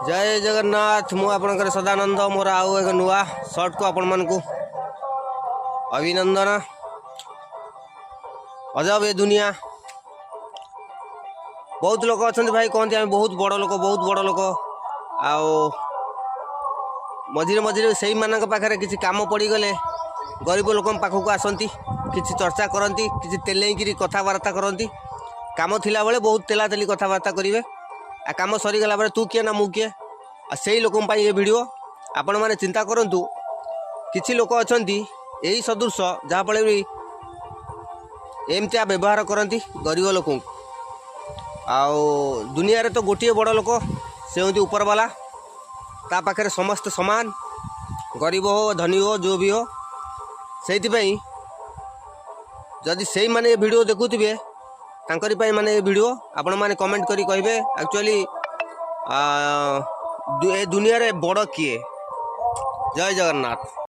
जय जगन्नाथ मु आपणकर सदानंद मोर आउ एक नुआ सर्ट को आपण मानकु अभिनंदन। अजब ये दुनिया बहुत लोक अच्छा भाई कहते हैं बहुत बड़ लोक आओ मझे मझे से पाखे किसी कम पड़गले गरीब लोक पाखक आसती किसी चर्चा करती किसी तेलैकी कथबार्ता करती कम थिला बेले बहुत तेला तेली कथबार्ता करेंगे आ कम सरीगला बेले तू किए ना मु किए से लोक ये वीडियो आपण मैंने चिंता करूँ किसी लोक अच्छा यही सदृश जहाँफल भी एमती व्यवहार करती गरीब लोक आओ दुनिया रे तो गोटे बड़ लोक से होती ऊपर वाला ता पाखे समस्त समान गरीब हो धनी हो जो भी हो से जदि से माने वीडियो देखुवे तांकरी माने ये वीडियो आपण माने कमेंट करी कहिबे एक्चुअली दुनिया रे बड़ किए। जय जगन्नाथ।